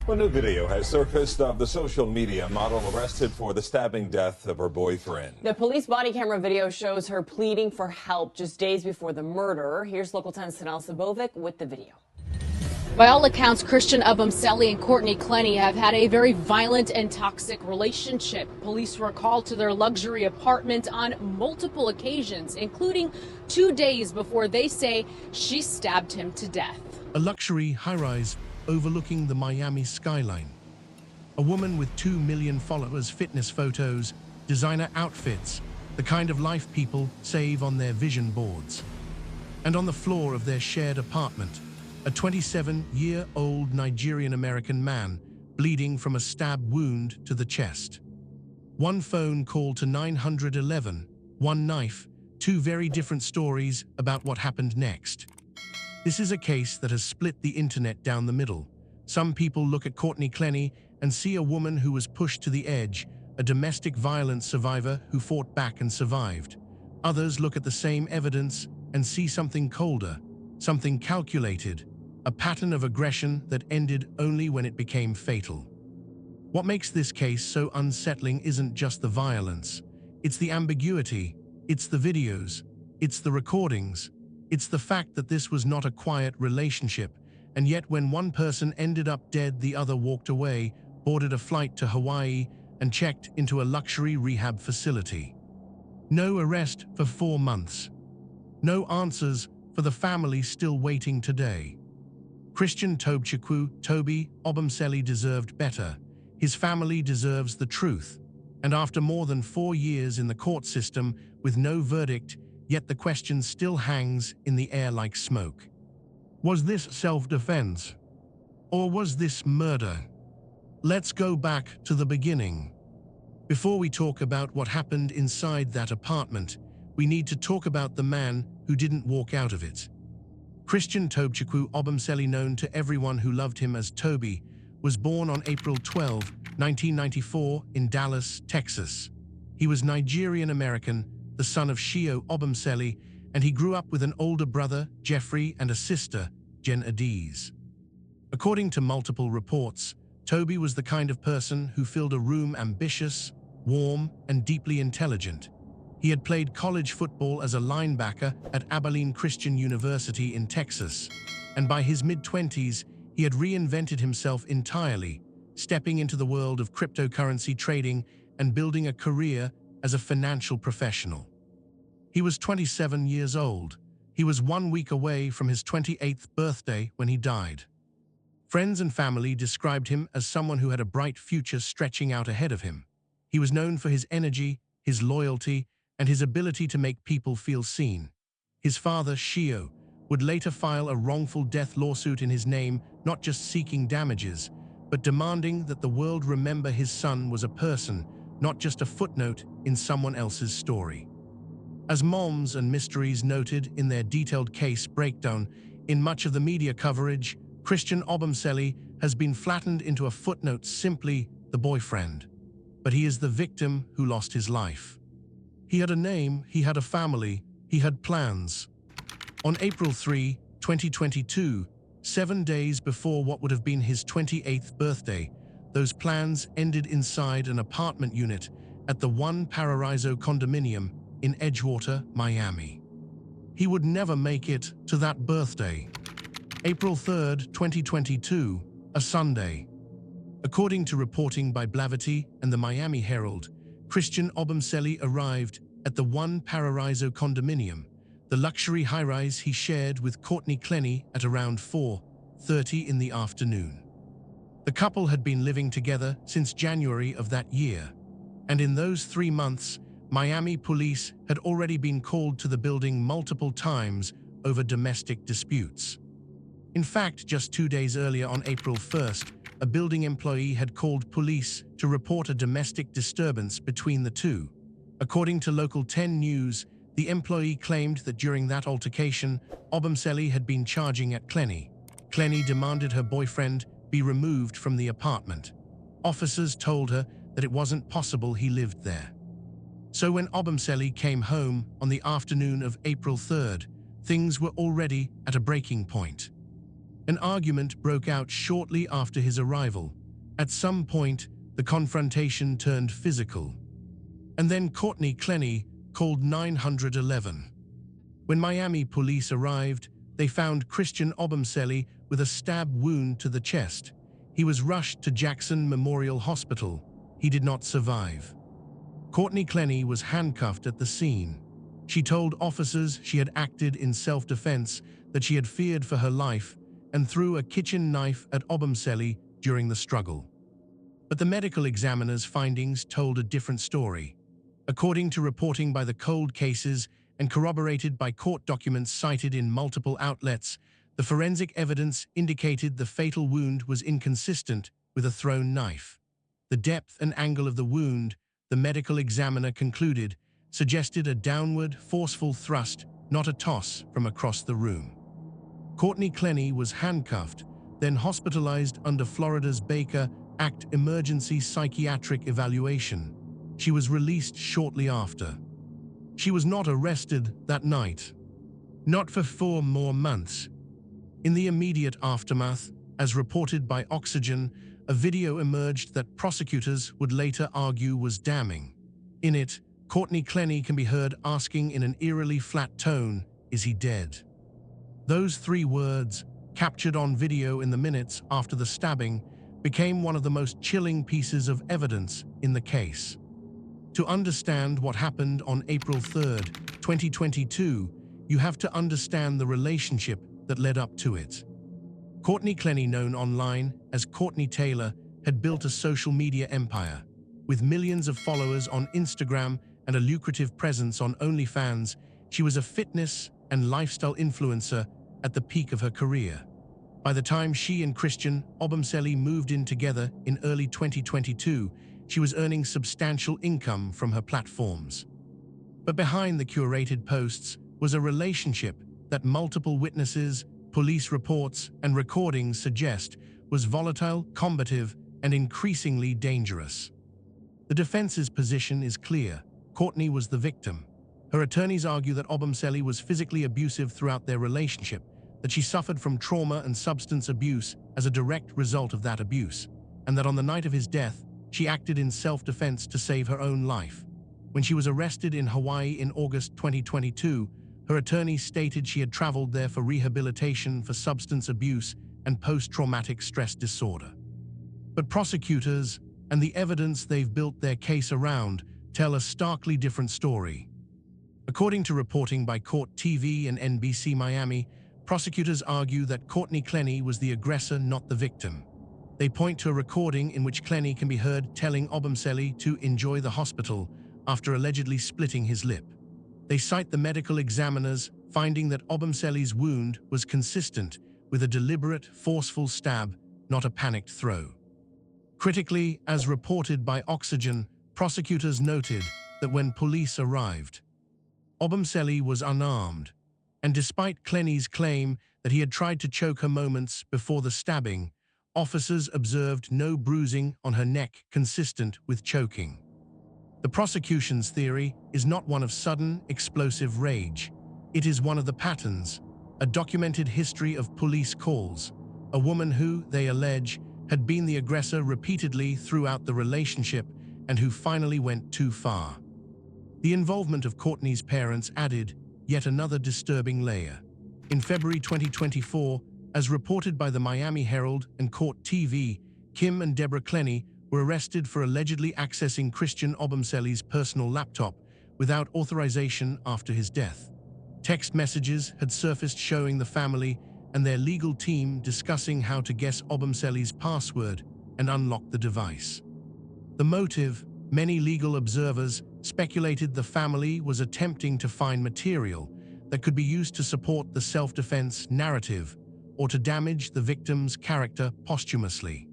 A new video has surfaced of the social media model arrested for the stabbing death of her boyfriend. The police body camera video shows her pleading for help just days before the murder. Here's Local 10's Sanel Sabovic with the video. By all accounts, Christian Obumseli and Courtney Clenney have had a very violent and toxic relationship. Police were called to their luxury apartment on multiple occasions, including 2 days before they say she stabbed him to death. A luxury high-rise overlooking the Miami skyline. A woman with 2 million followers, fitness photos, designer outfits, the kind of life people save on their vision boards. And on the floor of their shared apartment, a 27-year-old Nigerian-American man bleeding from a stab wound to the chest. One phone call to 911, one knife, two very different stories about what happened next. This is a case that has split the internet down the middle. Some people look at Courtney Clenney and see a woman who was pushed to the edge, a domestic violence survivor who fought back and survived. Others look at the same evidence and see something colder, something calculated, a pattern of aggression that ended only when it became fatal. What makes this case so unsettling isn't just the violence. It's the ambiguity, it's the videos, it's the recordings. It's the fact that this was not a quiet relationship, and yet when one person ended up dead, the other walked away, boarded a flight to Hawaii, and checked into a luxury rehab facility. No arrest for 4 months. No answers for the family still waiting today. Christian Toby Obumseli deserved better. His family deserves the truth. And after more than 4 years in the court system with no verdict, yet the question still hangs in the air like smoke. Was this self-defense? Or was this murder? Let's go back to the beginning. Before we talk about what happened inside that apartment, we need to talk about the man who didn't walk out of it. Christian Toby Obumseli, known to everyone who loved him as Toby, was born on April 12, 1994 in Dallas, Texas. He was Nigerian-American, the son of Shio Obumseli, and he grew up with an older brother, Jeffrey, and a sister, Jen Adiz. According to multiple reports, Toby was the kind of person who filled a room ambitious, warm, and deeply intelligent. He had played college football as a linebacker at Abilene Christian University in Texas, and by his mid-20s, he had reinvented himself entirely, stepping into the world of cryptocurrency trading and building a career as a financial professional. He was 27 years old. He was 1 week away from his 28th birthday when he died. Friends and family described him as someone who had a bright future stretching out ahead of him. He was known for his energy, his loyalty, and his ability to make people feel seen. His father, Shio, would later file a wrongful death lawsuit in his name, not just seeking damages, but demanding that the world remember his son was a person, not just a footnote in someone else's story. As Moms and Mysteries noted in their detailed case breakdown, in much of the media coverage, Christian Obumseli has been flattened into a footnote, simply the boyfriend. But he is the victim who lost his life. He had a name, he had a family, he had plans. On April 3, 2022, 7 days before what would have been his 28th birthday, those plans ended inside an apartment unit at the One Paraiso condominium in Edgewater, Miami. He would never make it to that birthday. April 3, 2022, a Sunday. According to reporting by Blavity and the Miami Herald, Christian Obumseli arrived at the One Paraiso condominium, the luxury high-rise he shared with Courtney Clenney, at around 4:30 in the afternoon. The couple had been living together since January of that year, and in those 3 months, Miami police had already been called to the building multiple times over domestic disputes. In fact, just 2 days earlier on April 1st, a building employee had called police to report a domestic disturbance between the two. According to Local 10 News, the employee claimed that during that altercation, Obumseli had been charging at Clenney. Clenney demanded her boyfriend be removed from the apartment. Officers told her that it wasn't possible he lived there. So when Obumseli came home on the afternoon of April 3rd, things were already at a breaking point. An argument broke out shortly after his arrival. At some point, the confrontation turned physical. And then Courtney Clenney called 911. When Miami police arrived, they found Christian Obumseli with a stab wound to the chest. He was rushed to Jackson Memorial Hospital. He did not survive. Courtney Clenney was handcuffed at the scene. She told officers she had acted in self-defense, that she had feared for her life, and threw a kitchen knife at Obumseli during the struggle. But the medical examiner's findings told a different story. According to reporting by the cold cases and corroborated by court documents cited in multiple outlets, the forensic evidence indicated the fatal wound was inconsistent with a thrown knife. The depth and angle of the wound, the medical examiner concluded, suggested a downward, forceful thrust, not a toss from across the room. Courtney Clenney was handcuffed, then hospitalized under Florida's Baker Act emergency psychiatric evaluation. She was released shortly after. She was not arrested that night. Not for 4 more months. In the immediate aftermath, as reported by Oxygen, a video emerged that prosecutors would later argue was damning. In it, Courtney Clenney can be heard asking in an eerily flat tone, "Is he dead?" Those 3 words, captured on video in the minutes after the stabbing, became one of the most chilling pieces of evidence in the case. To understand what happened on April 3rd, 2022, you have to understand the relationship that led up to it. Courtney Clenney, known online as Courtney Tailor, had built a social media empire. With millions of followers on Instagram and a lucrative presence on OnlyFans, she was a fitness and lifestyle influencer at the peak of her career. By the time she and Christian Obumseli moved in together in early 2022, she was earning substantial income from her platforms. But behind the curated posts was a relationship that multiple witnesses, police reports, and recordings suggest was volatile, combative, and increasingly dangerous. The defense's position is clear. Courtney was the victim. Her attorneys argue that Obumseli was physically abusive throughout their relationship, that she suffered from trauma and substance abuse as a direct result of that abuse, and that on the night of his death, she acted in self-defense to save her own life. When she was arrested in Hawaii in August 2022, her attorney stated she had traveled there for rehabilitation for substance abuse and post-traumatic stress disorder. But prosecutors, and the evidence they've built their case around, tell a starkly different story. According to reporting by Court TV and NBC Miami, prosecutors argue that Courtney Clenney was the aggressor, not the victim. They point to a recording in which Clenney can be heard telling Obumseli to enjoy the hospital after allegedly splitting his lip. They cite the medical examiners, finding that Obumseli's wound was consistent with a deliberate, forceful stab, not a panicked throw. Critically, as reported by Oxygen, prosecutors noted that when police arrived, Obumseli was unarmed, and despite Clenney's claim that he had tried to choke her moments before the stabbing, officers observed no bruising on her neck consistent with choking. The prosecution's theory is not one of sudden, explosive rage. It is one of the patterns, a documented history of police calls, a woman who, they allege, had been the aggressor repeatedly throughout the relationship and who finally went too far. The involvement of Courtney's parents added yet another disturbing layer. In February 2024, as reported by the Miami Herald and Court TV, Kim and Deborah Clenney were arrested for allegedly accessing Christian Obumseli's personal laptop without authorization after his death. Text messages had surfaced showing the family and their legal team discussing how to guess Obumseli's password and unlock the device. The motive, many legal observers speculated the family was attempting to find material that could be used to support the self-defense narrative or to damage the victim's character posthumously.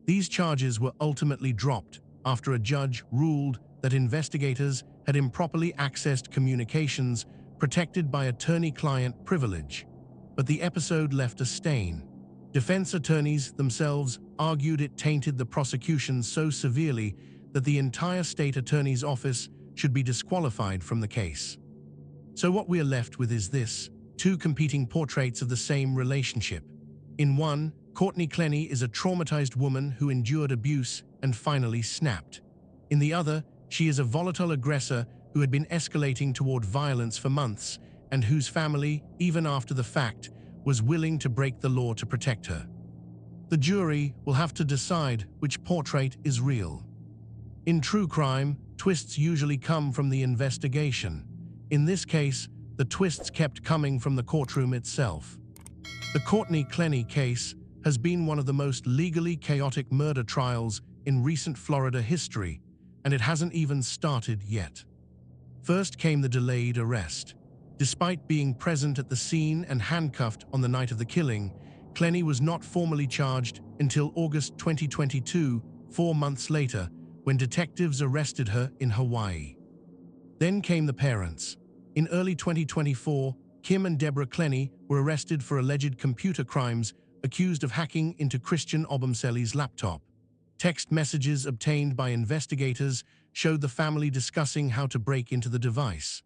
These charges were ultimately dropped after a judge ruled that investigators had improperly accessed communications protected by attorney-client privilege. But the episode left a stain. Defense attorneys themselves argued it tainted the prosecution so severely that the entire state attorney's office should be disqualified from the case. So what we are left with is this: 2 competing portraits of the same relationship. In one, Courtney Clenney is a traumatized woman who endured abuse and finally snapped. In the other, she is a volatile aggressor who had been escalating toward violence for months and whose family, even after the fact, was willing to break the law to protect her. The jury will have to decide which portrait is real. In true crime, twists usually come from the investigation. In this case, the twists kept coming from the courtroom itself. The Courtney Clenney case has been one of the most legally chaotic murder trials in recent Florida history, and it hasn't even started yet. First came the delayed arrest. Despite being present at the scene and handcuffed on the night of the killing, Clenney was not formally charged until August 2022, 4 months later, when detectives arrested her in Hawaii. Then came the parents. In early 2024, Kim and Deborah Clenney were arrested for alleged computer crimes, accused of hacking into Christian Obumseli's laptop. Text messages obtained by investigators showed the family discussing how to break into the device.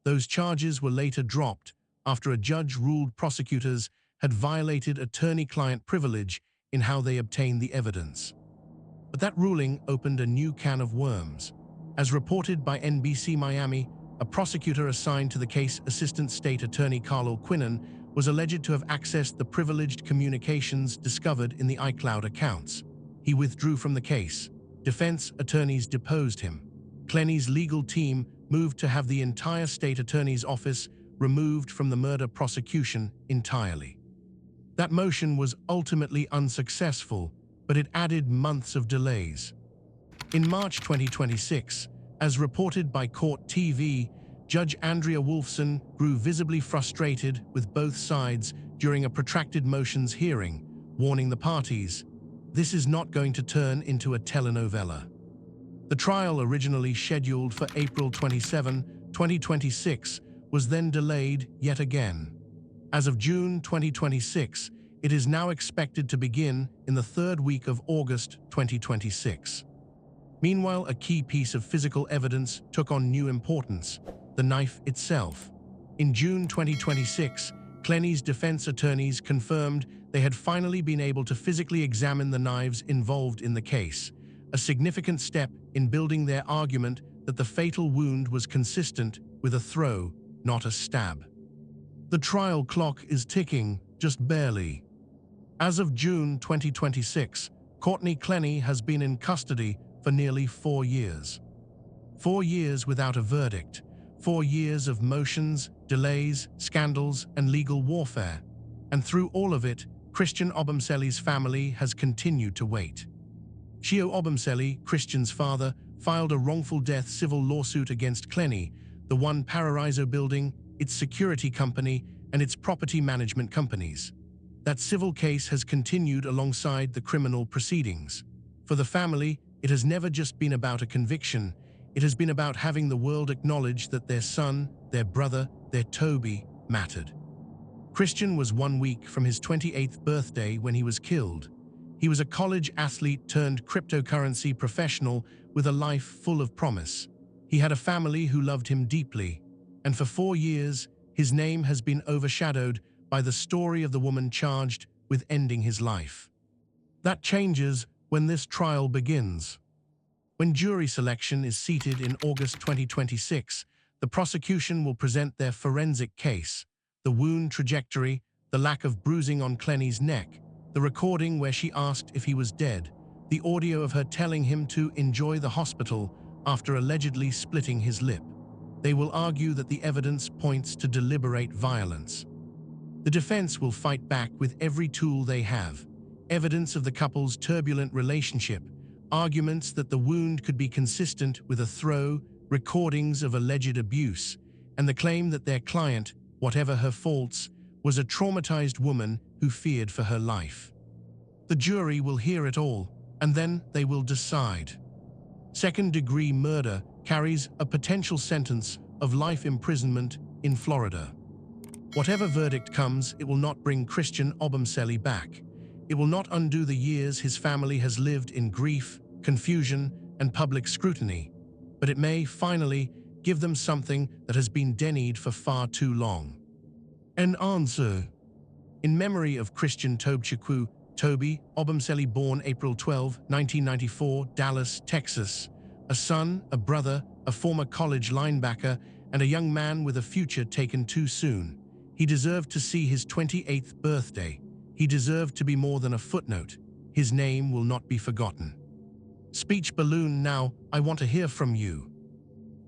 Those charges were later dropped after a judge ruled prosecutors had violated attorney-client privilege in how they obtained the evidence. But that ruling opened a new can of worms. As reported by NBC Miami, a prosecutor assigned to the case, Assistant State Attorney Carl Quinnan, was alleged to have accessed the privileged communications discovered in the iCloud accounts. He withdrew from the case. Defense attorneys deposed him. Clenney's legal team moved to have the entire state attorney's office removed from the murder prosecution entirely. That motion was ultimately unsuccessful, but it added months of delays. In March 2026, as reported by Court TV, Judge Andrea Wolfson grew visibly frustrated with both sides during a protracted motions hearing, warning the parties, "This is not going to turn into a telenovela." The trial, originally scheduled for April 27, 2026, was then delayed yet again. As of June 2026, it is now expected to begin in the third week of August 2026. Meanwhile, a key piece of physical evidence took on new importance: the knife itself. In June 2026, Clenney's defense attorneys confirmed they had finally been able to physically examine the knives involved in the case, a significant step in building their argument that the fatal wound was consistent with a throw, not a stab. The trial clock is ticking, just barely. As of June 2026, Courtney Clenney has been in custody for nearly 4 years. 4 years without a verdict, 4 years of motions, delays, scandals, and legal warfare. And through all of it, Christian Obumseli's family has continued to wait. Chio Obumseli, Christian's father, filed a wrongful death civil lawsuit against Clenney, the One Paraiso building, its security company, and its property management companies. That civil case has continued alongside the criminal proceedings. For the family, it has never just been about a conviction. It has been about having the world acknowledge that their son, their brother, their Toby mattered. Christian was 1 week from his 28th birthday when he was killed. He was a college athlete turned cryptocurrency professional with a life full of promise. He had a family who loved him deeply, and for 4 years, his name has been overshadowed by the story of the woman charged with ending his life. That changes when this trial begins. When jury selection is seated in August 2026, the prosecution will present their forensic case: the wound trajectory, the lack of bruising on Clenney's neck, the recording where she asked if he was dead, the audio of her telling him to enjoy the hospital after allegedly splitting his lip. They will argue that the evidence points to deliberate violence. The defense will fight back with every tool they have: evidence of the couple's turbulent relationship, arguments that the wound could be consistent with a throw, recordings of alleged abuse, and the claim that their client, whatever her faults, was a traumatized woman who feared for her life. The jury will hear it all, and then they will decide. Second-degree murder carries a potential sentence of life imprisonment in Florida. Whatever verdict comes, it will not bring Christian Obumseli back. It will not undo the years his family has lived in grief, confusion, and public scrutiny, but it may finally give them something that has been denied for far too long: an answer. In memory of Christian Tobchukwu Toby, Obumseli, born April 12, 1994, Dallas, Texas, a son, a brother, a former college linebacker, and a young man with a future taken too soon. He deserved to see his 28th birthday. He deserved to be more than a footnote. His name will not be forgotten. Speech balloon. Now, I want to hear from you.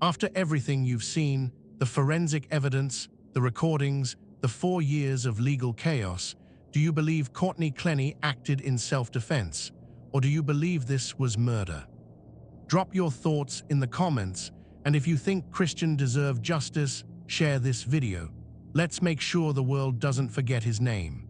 After everything you've seen, the forensic evidence, the recordings, the 4 years of legal chaos, do you believe Courtney Clenney acted in self-defense, or do you believe this was murder? Drop your thoughts in the comments, and if you think Christian deserved justice, share this video. Let's make sure the world doesn't forget his name.